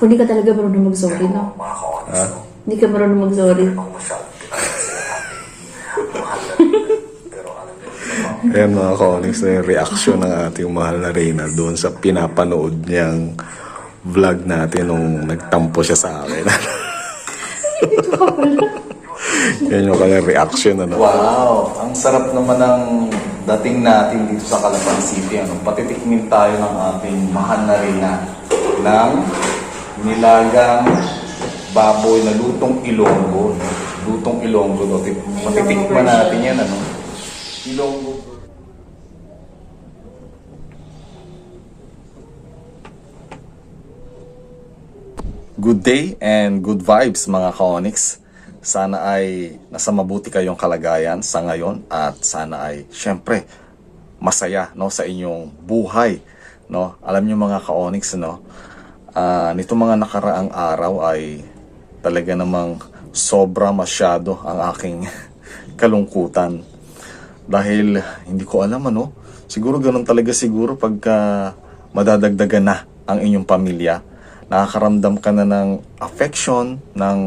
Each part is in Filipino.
Hindi ka talaga marunong mag-sorry, no? Hindi ka marunong mag-sorry. Ayan mga ka-Onyx, na yung reaction ng ating mahal na Reyna doon sa pinapanood niyang vlog natin nung nagtampo siya sa akin. Ito ka pala. Yan yung kanyang reaction. Ano? Wow! Ang sarap naman ng dating natin dito sa Calapan City. Ano? Patitikmin tayo ng ating mahal na Reyna ng nilagang baboy na lutong Ilonggo. Lutong Ilonggo. No? Patitikman natin yan. Ano? Ilonggo. Good day and good vibes mga ka-Onyx. Sana ay nasa mabuti kayong kalagayan sa ngayon at sana ay syempre masaya no sa inyong buhay no. Alam niyo mga ka-Onyx no, nito mga nakaraang araw ay talaga namang sobra masyado ang aking kalungkutan dahil hindi ko alam ano, siguro ganun talaga siguro pagka madadagdagan na ang inyong pamilya. Nakakaramdam ka na ng affection, ng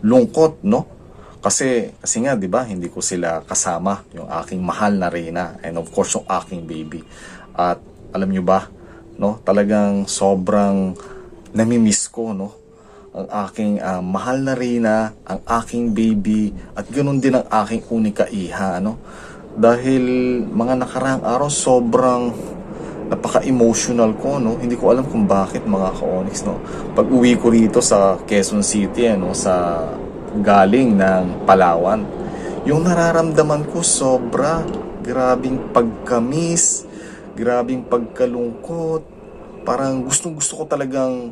lungkot, no? Kasi nga, di ba, hindi ko sila kasama, yung aking mahal na Reyna, and of course, yung aking baby. At alam nyo ba, no? Talagang sobrang namimiss ko, no? Ang aking mahal na Reyna, ang aking baby, at ganoon din ang aking unika iha, no? Dahil mga nakaraang araw, sobrang napaka-emotional ko, no? Hindi ko alam kung bakit mga ka-Onyx, no? Pag uwi ko rito sa Quezon City, no? Sa galing ng Palawan, yung nararamdaman ko sobra, grabing pagkamis, grabing pagkalungkot, parang gustong-gusto ko talagang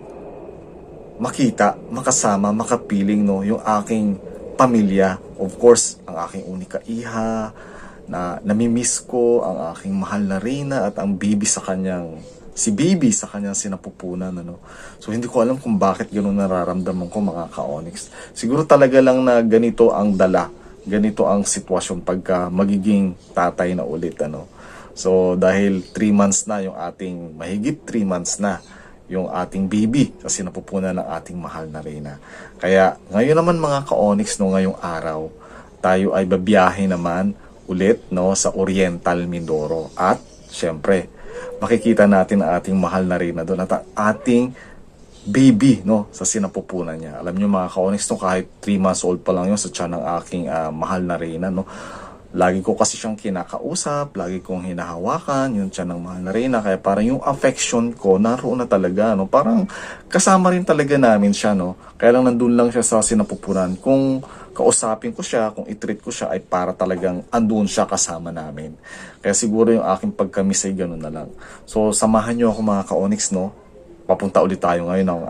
makita, makasama, makapiling, no? Yung aking pamilya, of course, ang aking unika iha, na namimiss ko ang aking mahal na Reyna at ang baby sa kanyang sa kanyang sinapupunan ano. So hindi ko alam kung bakit ganoon nararamdaman ko mga ka-Onyx. Siguro talaga lang na ganito ang dala, ganito ang sitwasyon pagka magiging tatay na ulit ano. So dahil 3 months na yung ating mahigit 3 months na yung ating baby sa sinapupunan ng ating mahal na Reyna. Kaya ngayon naman mga ka-Onyx no, ngayong araw tayo ay babiyahe naman ulit no sa Oriental Mindoro at syempre makikita natin ang ating mahal na Reyna doon at ang ating baby no sa sinapupunan niya. Alam niyo mga ka-Onyx no, kahit 3 months old pa lang yun sa tiyan ng aking mahal na Reyna no. Lagi ko kasi siyang kinakausap, lagi kong hinahawakan yung tiyan ng mahal na Reyna, kaya parang yung affection ko naroon na talaga no. Parang kasama rin talaga namin siya no. Kaya lang nandun lang siya sa sinapupunan. Kung kausapin ko siya, kung i-treat ko siya ay para talagang andun siya kasama namin. Kaya siguro yung aking pagkamis ay ganun na lang. So samahan nyo ako mga ka-Onyx no. Papunta ulit tayo ngayon ng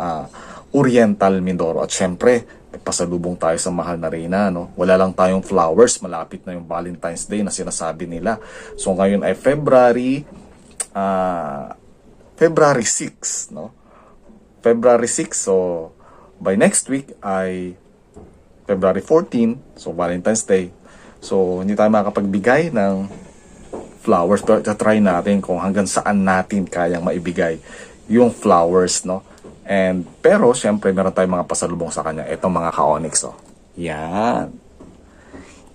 Oriental Mindoro at syempre pasalubong tayo sa mahal na Reyna no. Wala lang tayong flowers, malapit na yung Valentine's Day na sinasabi nila. So ngayon ay February 6 no. February 6, so by next week ay February 14, so Valentine's Day. So hindi tayo makapagbigay ng flowers, pero try natin kung hanggang saan natin kayang maibigay yung flowers no. And pero syempre meron tayong mga pasalubong sa kanya. Ito mga ka-Onyx oh.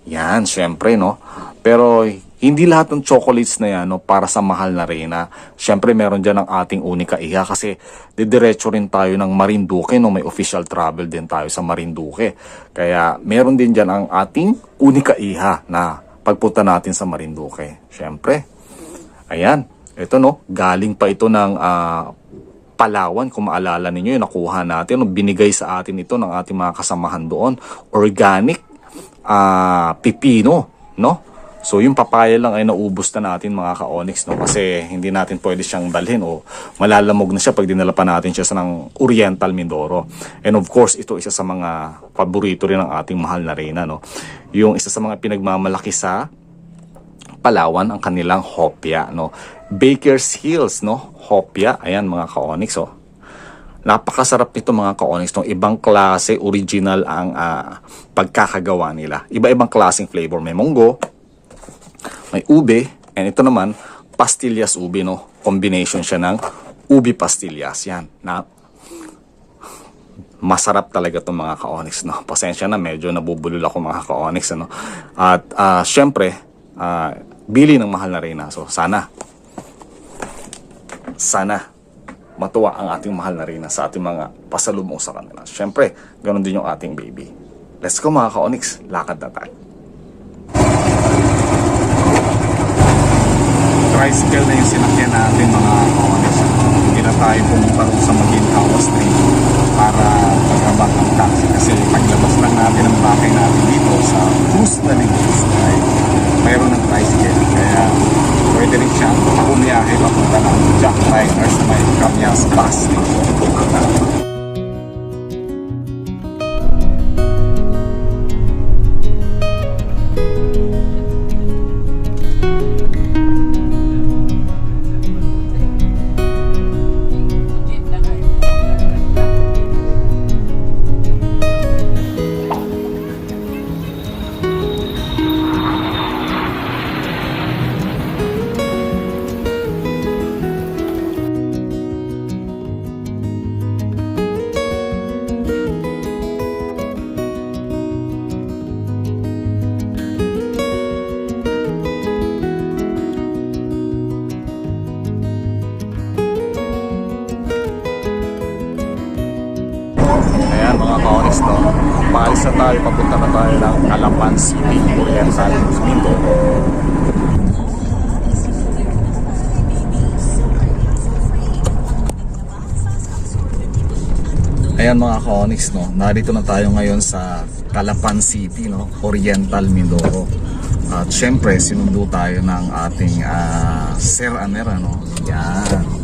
Yan syempre no. Pero hindi lahat ng chocolates na yan no, para sa mahal na Reyna. Syempre meron dyan ang ating unika iha kasi didiretso rin tayo ng Marinduque no, may official travel din tayo sa Marinduque. Kaya meron din dyan ang ating unika iha na pagpunta natin sa Marinduque. Syempre, ayan, ito no, galing pa ito ng Palawan, kung maalala ninyo yung nakuha natin, no, binigay sa atin ito ng ating mga kasamahan doon. Organic pipino no. So yung papaya lang ay naubos na natin mga ka-Onyx no, kasi hindi natin pwede siyang dalhin o malalamog na siya pag dinala pa natin siya sa ng Oriental Mindoro. And of course ito isa sa mga paborito rin ng ating mahal na Reyna no. Yung isa sa mga pinagmamalaki sa Palawan ang kanilang hopya no. Baker's Hills no, hopya. Ayan mga ka-Onyx oh. Napakasarap nito mga ka-Onyx no. Ibang klase, original ang pagkakagawa nila. Iba-ibang klaseng flavor, may munggo, may ube, and ito naman pastillas ube no. Combination siya ng ube pastillas yan. Na masarap talaga itong mga ka-Onyx, no? Pasensya na, medyo nabubulol ako mga ka-Onyx, ano? At syempre, bili ng mahal na Reyna. So sana matuwa ang ating mahal na Reyna sa ating mga pasalubong sa kanila. Syempre, ganun din yung ating baby. Let's go mga ka-Onyx, lakad na tayo. Tricycle na yung sinakyan natin mga ka-Onyx. Hindi na tayo pumunta sa Maginhawa Street para mag-abang ang taxi kasi paglabas lang natin ang bahay natin dito sa Cruz na Negros ay mayroon ng tricycle, kaya pwede rin siyang pumiyahe papunta ng Jack Riders na may Camyas Bus Station. Ayan mga ka-Onyx, no? Paalis na tayo, papunta na tayo ng Calapan City, Oriental Mindoro. Ayan mga ka-Onyx, no? Narito na tayo ngayon sa Calapan City, no? Oriental Mindoro. At syempre, sinundo tayo ng ating Sir Aner, no? Yan.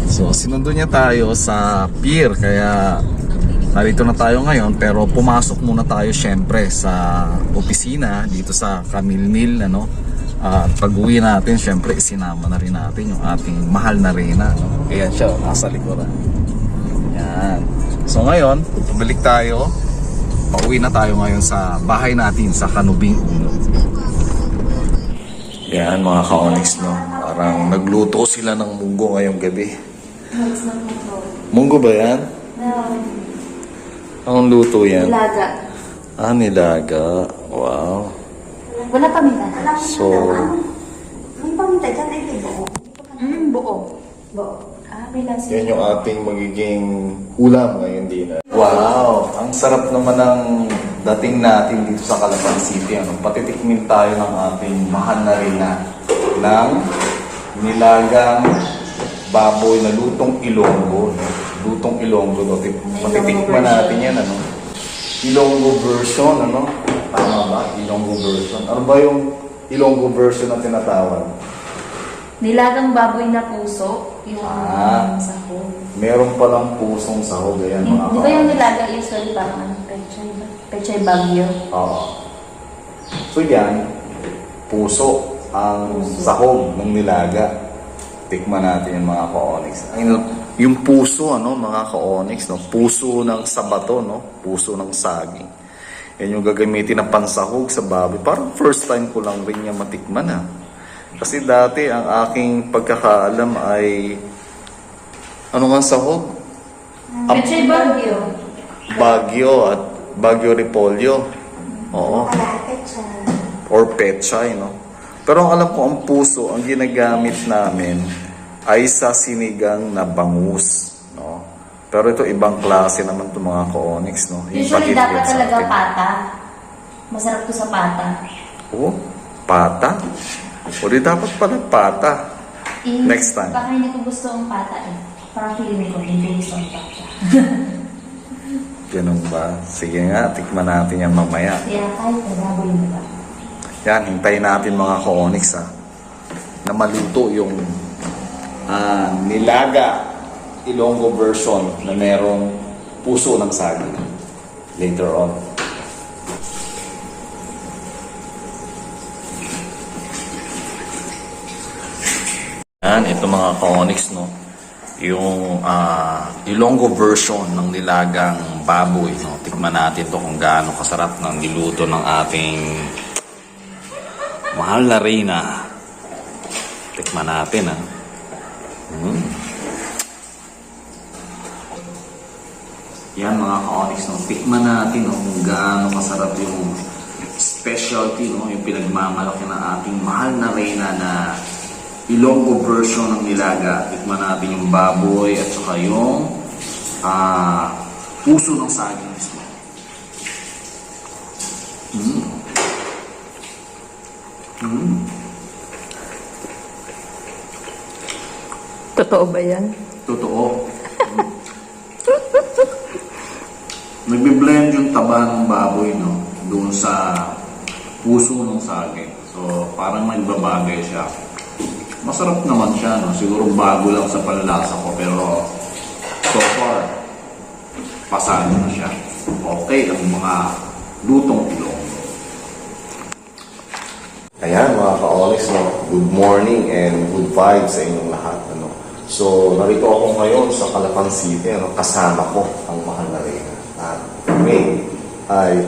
So, sinundo niya tayo sa pier, kaya narito na tayo ngayon, pero pumasok muna tayo syempre sa opisina dito sa Camilmil, ano? At pag-uwi natin, syempre isinama na rin natin yung ating mahal na Reyna, no? Ayan siya, nasa likuran. Yan. So ngayon, pabalik tayo. Pauwi na tayo ngayon sa bahay natin sa Canubing Uno. Yan mga ka-Onyx, no? Parang nagluto sila ng munggo ngayong gabi. Munggo ba yan? Anong luto yan? Nilaga. Nilaga. Wow. Wala paminta. So, May paminta dyan ay buo. Buo. Buo. May lasa. yan yung ating magiging ulam ngayon din. Wow! Ang sarap naman ng dating natin dito sa Calapan City. Ano? Patitikmin tayo ng ating mahal na Reyna ng nilagang baboy na lutong Ilonggo. No? Lutong Ilonggo. No? Patitikman natin yan. Ano? Ilonggo version. Ano? Tama ba? Ilonggo version. Ano ba yung Ilonggo version na tinatawag? Nilagang baboy na puso. Yung sahog. Meron palang pusong sahog. Ayan mga Di ba yung nilaga usually parang pechay bagyo? Oo. So yan, puso ang sahog ng nilaga. Tikman natin yung mga ka-Onyx. Yung puso, ano, mga ka-Onyx, no? Puso ng sabato, no? Puso ng saging. Yan yung gagamitin na pansahog sa baboy. Parang first time ko lang rin niya matikman, ha? Kasi dati ang aking pagkakaalam ay ano nga sahog? Pechay bagyo. Bagyo at Bagyo Repolyo. Oo. Or pechay, no? Pero ang alam ko, ang puso, ang ginagamit namin ay sa sinigang na bangus, no? Pero ito, ibang klase naman itong mga ka-Onyx, no? Usually dapat talaga pata. Masarap to sa pata. Oo, pata? O di dapat pala pata. Next time. Baka hindi ko gusto ang pata eh. Parang feeling ko, hindi ko gusto ang pata. Ganun ba? Sige nga, tikman natin yan mamaya. Kaya kahit nagaboy na ba? Yan, hintayin natin mga ka-Onyx, ha, na maluto yung nilaga Ilonggo version na merong puso ng saging later on. Yan, ito mga ka-Onyx, no? Yung Ilonggo version ng nilagang baboy, no? Tikman natin to kung gaano kasarap ng niluto ng ating mahal na Reyna. Tikman natin, ha? Yan mga ka-onyx, no? Tikman natin no, kung gaano kasarap yung specialty, no? Yung pinagmamalaki ng ating mahal na reyna na Ilonggo version ng nilaga. Tikman natin yung baboy at saka yung puso ng saging mismo. Totoo ba yan? Totoo. Nagbe-blend yung taba ng baboy, no? Doon sa puso ng saging. So, parang nagbabagay siya. Masarap naman siya, no? Siguro bago lang sa panlasa ko, pero so far, pasado na siya. Okay ang mga lutong Ilonggo. Ayan mga ka-onyx, no? Good morning and good vibes sa inyong lahat. Ano? So, narito ako ngayon sa Calapan City. Ano? Kasama ko ang mahal na reyna. At kami ay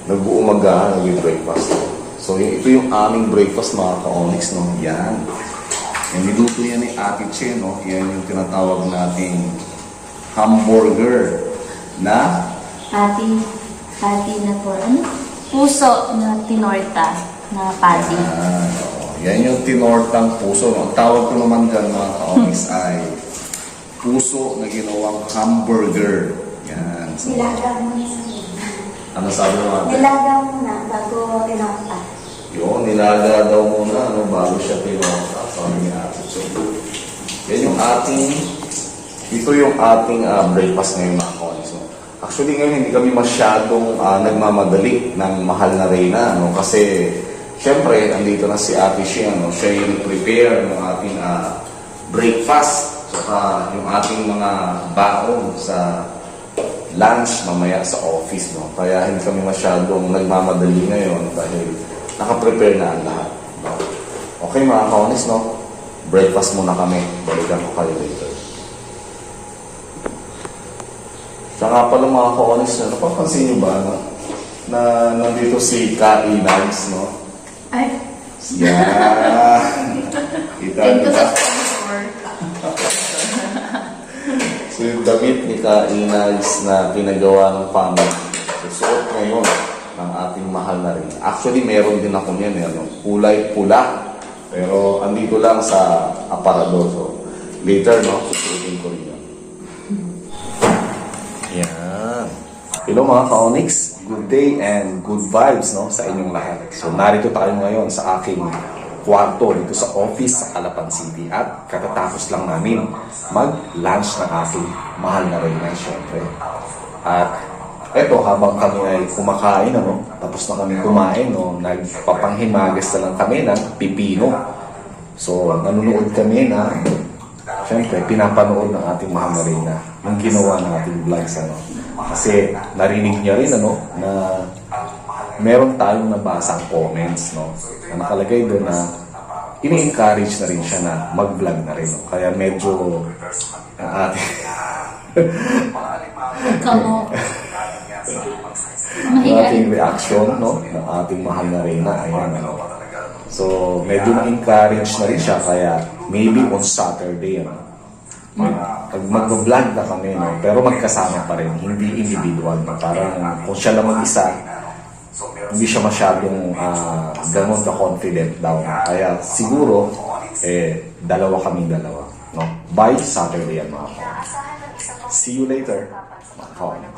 nag-uumaga ng breakfast. No? So, ito yung aming breakfast mga ka-onyx. No? Yan. Yung niluto yan ni Ate Che, no? Yan yung tinatawag nating hamburger na Patty na po. Ano? Puso na tinorta na patty. yan yung tinortang puso. No? Ang tawag ko naman dyan mga ka-onyx ay puso na ginawang hamburger. Yan. So, Nilaga muna. ano sabi mo ate? Nilaga muna bago tinapa. Yun, nilaga daw muna bago siya tinorta. Sabi ni Ate Che. Yan yung ito yung ating breakfast ngayon mga ka-onyx. No? Actually ngayon hindi kami masyadong nagmamadali ng mahal na reyna. No? Kasi syempre, andito na si Ate Che. No? Siya yung prepare ng ating breakfast. Saka yung ating mga baon sa lunch mamaya sa office. No? Kaya hindi kami masyadong nagmamadali ngayon dahil nakaprepare na ang lahat. No? Okay mga ka-onyx, no? Breakfast muna kami. Balikan ko kayo later. Siya nga pala mga ka-onyx, napapansin niyo ba na nandito si Kai Nags, no? Ay, Yan! Kita thank you ba? sa sponsor. So yung damit ni Kai Nags na pinagawa ng family, susuot ngayon ng ating mahal na rin. Actually, meron din ako niyan, kulay pula. Pero andito lang sa aparador. So, later, no? Susuotin ko rin yan. Yan. Hello mga ka-onyx. Good day and good vibes, no? Sa inyong lahat. So, narito tayo ngayon sa aking kwarto dito sa office sa Calapan City. At katatapos lang namin mag-lunch ng aking mahal na reyna, syempre. At eto, habang kami ay kumakain, ano, tapos na kami kumain, no, nagpapanghimagas na lang kami ng pipino. So, nanonood kami na, syempre, pinapanood ng ating mahal na reyna yung ginawa ng ating vlogs, ano. Kasi narinig niya rin, ano, na meron tayong nabasang comments, no, na nakalagay doon na ini-encourage na rin siya na mag-vlog na rin, no. Kaya medyo ang ating Kamo. ang ating reaction, no, ng ating mahal na reyna, ayan, ano. So, medyo na-encourage na rin siya, kaya maybe on Saturday, ano, mag-vlog na kami, no, pero magkasama pa rin, hindi individual, no. Parang kung siya lang mag-isa, hindi siya masyadong ganun ka-confident daw, no. Kaya siguro, dalawa kaming dalawa, no. By Saturday yan, mga ka-onyx. See you later, mga ka-onyx.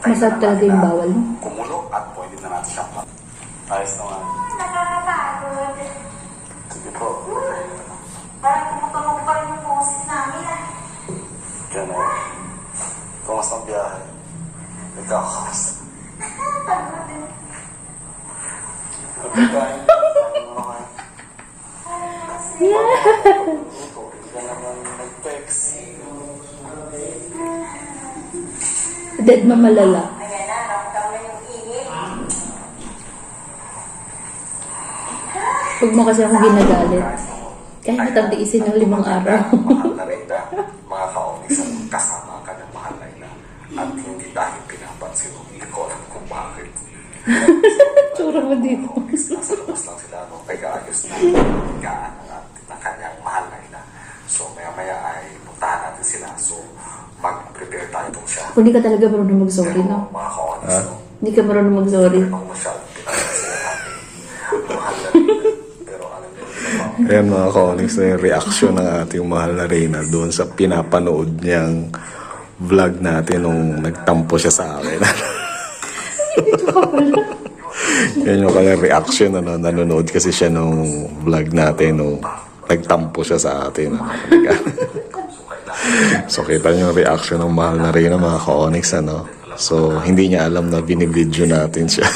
Masarap talaga yung bawal, no? Kumulo at pwede na natin siyang ayos naman. Nakakapagod. Sige po. Parang tumutunog pa rin yung boses namin ah. Diyan o. Kamusta ang biyahe? Nagkakamusta. Pagod eh. Nagkakain. Kain mo naman. Hindi ka naman nag-text. Dead mamalala. Ayan na, nakakama yung ingin. Huwag mo kasi akong ginagalit. Kahit matagdiisin ng 5 araw. Mahal na rin na mga ka-onyx at kasama ka ng mahal na ina. At hindi dahil pinapansin mo, hindi ko alam kung bakit. Tsura mo dito. Nasa labas lang sila, no? Kaya ayos na gaan ng kanyang mahal na ina. So, maya mamaya ay puntahan natin sila. So, mag-prepare tayo itong siya. Hindi ka talaga marunong mag-sorry, Pero no? mga ka-honest, no? Hindi ka marunong mag-sorry. Ako masyadong pinag-sila natin. Mahal na rin. Pero alam niyo, ayan mga ka-honest, na yung reaction ng ating mahal na Reyna doon sa pinapanood niyang vlog natin nung nagtampo siya sa akin. Ito ka pala. Yan yung kanyang reaction, ano, nanonood kasi siya nung vlog natin nung nagtampo siya sa atin. So, kita niyo yung reaction ng mahal na Reyna, mga ka-onyx, ano. So, hindi niya alam na binibidyo natin siya.